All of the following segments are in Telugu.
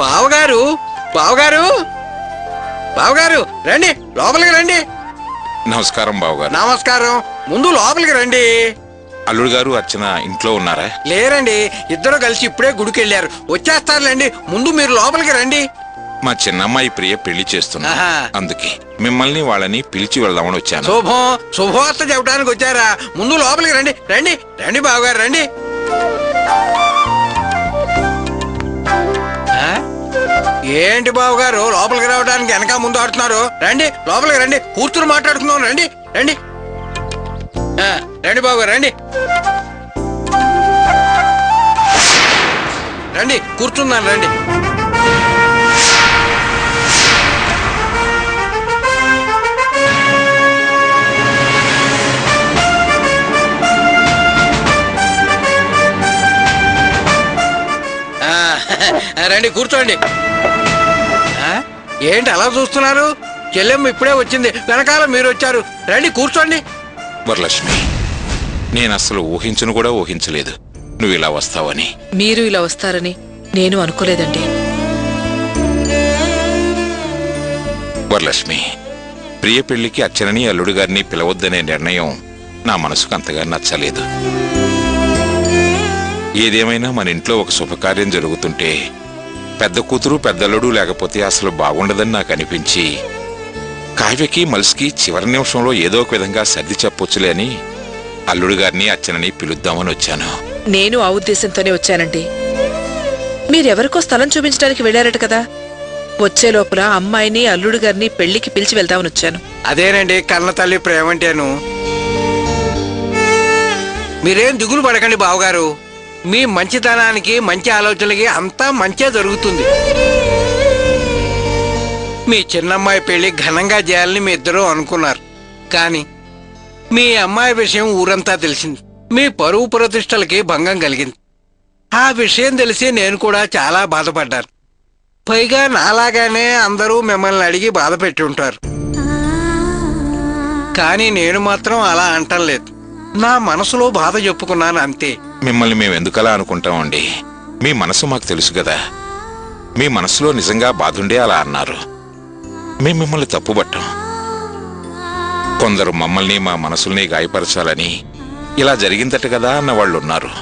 బావగారు బావగారు బావగారు రండి, లోపలికి రండి. నమస్కారం బావగారు. నమస్కారం. ముందు లోపలికి రండి. అల్లుడు గారు అర్చన ఇంట్లో ఉన్నారా? లేరండి, ఇద్దరు కలిసి ఇప్పుడే గుడికి వెళ్ళారు. వచ్చేస్తారులేండి. ముందు మీరు లోపలికి రండి. మా చిన్నమ్మాయి ప్రియ పెళ్లి చేస్తున్నా, అందుకే మిమ్మల్ని వాళ్ళని పిలిచి వెళ్దామని వచ్చాను. శుభవార్త చెప్పడానికి వచ్చారా? ముందు లోపలికి రండి. రండి రండి బావగారు రండి. ఏంటి బావగారు లోపలికి రావడానికి వెనక ముందు ఆడుతున్నారు? రండి లోపలికి రండి, కూర్చుని మాట్లాడుతున్నాం. రండి రండి రండి బావగారు రండి రండి, కూర్చున్నాను రండి. రండి కూర్చోండి. ఏంటి అలా చూస్తున్నారు? చెల్లెమ్మ ఇప్పుడే వచ్చింది, వెనకాల మీరు వచ్చారు. రండి కూర్చోండి. వరలక్ష్మి, నేను అసలు ఊహించను కూడా ఊహించలేదు నువ్వు ఇలా వస్తావని. మీరు ఇలా వస్తారని నేను అనుకోలేదండి. వరలక్ష్మి, ప్రియ పెళ్లికి అర్చనని అల్లుడు గారిని పిలవద్దనే నిర్ణయం నా మనసుకు అంతగా నచ్చలేదు. ఏదేమైనా మన ఇంట్లో ఒక శుభకార్యం జరుగుతుంటే పెద్ద కూతురు పెద్దల్లుడు లేకపోతే అసలు బాగుండదని నాకు అనిపించి కావ్యకి మల్స్కి చివరి నిమిషంలో ఏదో ఒక విధంగా సర్ది చెప్పొచ్చులే అని అల్లుడు గారిని అర్చనని పిలుద్దామని వచ్చాను. నేను ఆ ఉద్దేశంతోనే వచ్చానండి. మీరెవరికో స్థలం చూపించడానికి వెళ్లారట కదా, వచ్చే లోపల అమ్మాయిని అల్లుడు గారిని పెళ్లికి పిలిచి వెళ్దామని వచ్చాను. అదేనండి కన్న తల్లి ప్రేమంటేను. మీరేం దిగులు పడకండి బావగారు. మీ మంచితనానికి మంచి ఆలోచనలకి అంతా మంచే జరుగుతుంది. మీ చిన్నమ్మాయి పెళ్లి ఘనంగా చేయాలని మీ ఇద్దరూ అనుకున్నారు, కానీ మీ అమ్మాయి విషయం ఊరంతా తెలిసింది. మీ పరువు ప్రతిష్టలకి భంగం కలిగింది. ఆ విషయం తెలిసి నేను కూడా చాలా బాధపడ్డాను. పైగా నాలాగానే అందరూ మిమ్మల్ని అడిగి బాధ పెట్టి ఉంటారు. కానీ నేను మాత్రం అలా అంటం లేదు. నా మనసులో బాధ చెప్పుకున్నాను అంతే. మిమ్మల్ని మేము ఎందుకలా అనుకుంటామండి? మీ మనసు మాకు తెలుసు కదా. మీ మనసులో నిజంగా బాధుండే అలా అన్నారు. మేము మిమ్మల్ని తప్పుబట్టాం. కొందరు మమ్మల్ని మా మనసుల్ని గాయపరచాలని ఇలా జరిగిందట కదా అన్న వాళ్ళు ఉన్నారు.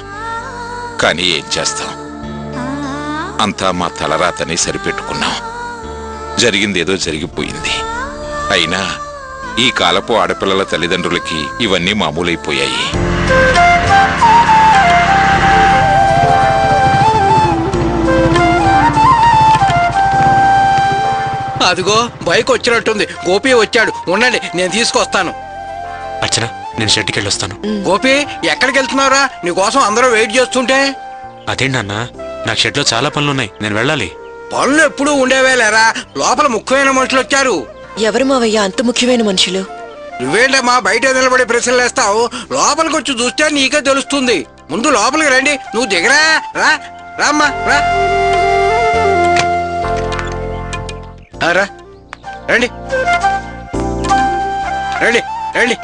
కానీ ఏం చేస్తాం, అంతా మా తలరాతని సరిపెట్టుకున్నాం. జరిగిందేదో జరిగిపోయింది. అయినా ఈ కాలపు ఆడపిల్లల తల్లిదండ్రులకి ఇవన్నీ మామూలైపోయాయి. అదిగో బైక్ వచ్చినట్టుంది. గోపి వచ్చాడు, ఉండండి నేను తీసుకొస్తాను. అర్చన, నేను షెడ్కి వెళ్ళొస్తాను. గోపి ఎక్కడికి వెళ్తున్నావురా? నీకోసం అందరూ వెయిట్ చేస్తుంటే. అదేంటి నాన్న, నాకు షెడ్లో చాలా పనులున్నాయి, నేను వెళ్ళాలి. పనులు ఎప్పుడూ ఉండేవేలేరా, లోపల ముఖ్యమైన మనుషులు వచ్చారు. ఎవరు మావయ్య అంత ముఖ్యమైన మనుషులు? నువ్వేంటమ్మా బయట నిలబడి ప్రశ్నలు వేస్తావు? లోపలికి వచ్చి చూస్తే నీకే తెలుస్తుంది. ముందు లోపలికి రండి. నువ్వు దిగరా, రా రామ్మా రా రా రండి రండి రండి.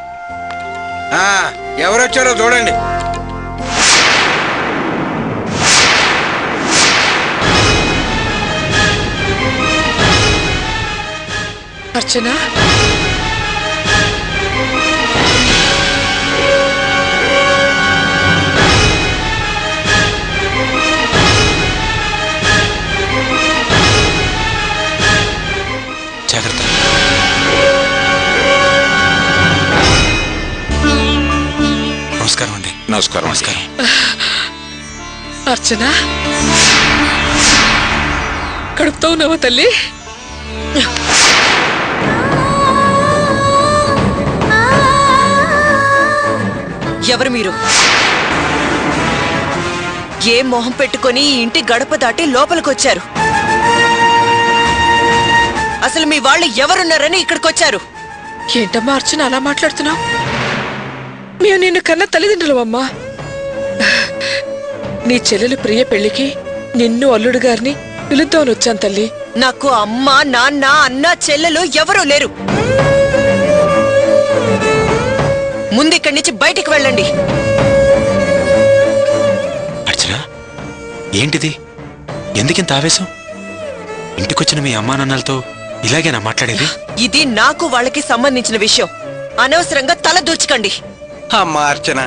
ఎవరొచ్చారో చూడండి. అర్చన, జాగ్రత్త. నమస్కారం అండి. నమస్కారం. నమస్కారం. అర్చన, కడుపుతో ఉన్నావా తల్లి? ఎవరు మీరు? ఏ మొహం పెట్టుకొని ఈ ఇంటి గడప దాటి లోపలికొచ్చారు? అసలు మీ వాళ్ళు ఎవరున్నారని ఇక్కడికొచ్చారు? ఏంటమ్మా అర్చన అలా మాట్లాడుతున్నావు? మేము నిన్ను కన్న తల్లిదండ్రులమ్మా. నీ చెల్లెలు ప్రియ పెళ్లికి నిన్ను అల్లుడు గారిని పిలుద్దామని వచ్చాను తల్లి. నాకు అమ్మ నాన్న అన్న చెల్లెలు ఎవరూ లేరు. ముందిక్కడి నుంచి బయటికి వెళ్ళండి. అర్చన, ఏంటిది? ఎందుకింత ఆవేశం? ఇంటికొచ్చిన మీ అమ్మా నాన్నలతో ఇలాగేనా మాట్లాడేది? ఇది నాకు వాళ్ళకి సంబంధించిన విషయం. అనవసరంగా తల దూర్చుకండి. అమ్మా అర్చన,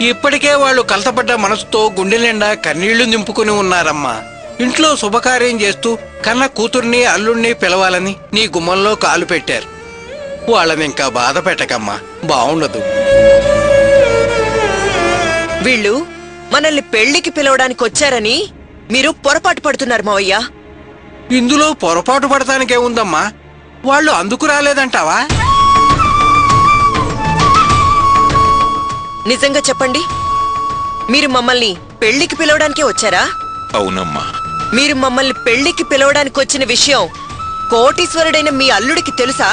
ఇప్పటికే వాళ్ళు కలతపడ్డ మనసుతో గుండె నిండా కన్నీళ్లు నింపుకుని ఉన్నారమ్మా. ఇంట్లో శుభకార్యం చేస్తూ కన్న కూతుర్ని అల్లుణ్ణి పిలవాలని నీ గుమ్మంలో కాలు పెట్టారు. వాళ్ళని ఇంకా బాధ పెట్టకమ్మా, బావుండదు. వీళ్ళు మనల్ని పెళ్లికి పిలవడానికి వచ్చారని మీరు పొరపాటు పడుతున్నారు మావయ్య. ఇందులో పొరపాటు పడటానికే ఉందమ్మా. వాళ్ళు అందుకు రాలేదంటావా? నిజంగా చెప్పండి, మీరు మమ్మల్ని పెళ్లికి పిలవడానికే వచ్చారా? అవునమ్మా. మీరు మమ్మల్ని పెళ్లికి పిలవడానికి వచ్చిన విషయం కోటీశ్వరుడైన మీ అల్లుడికి తెలుసా?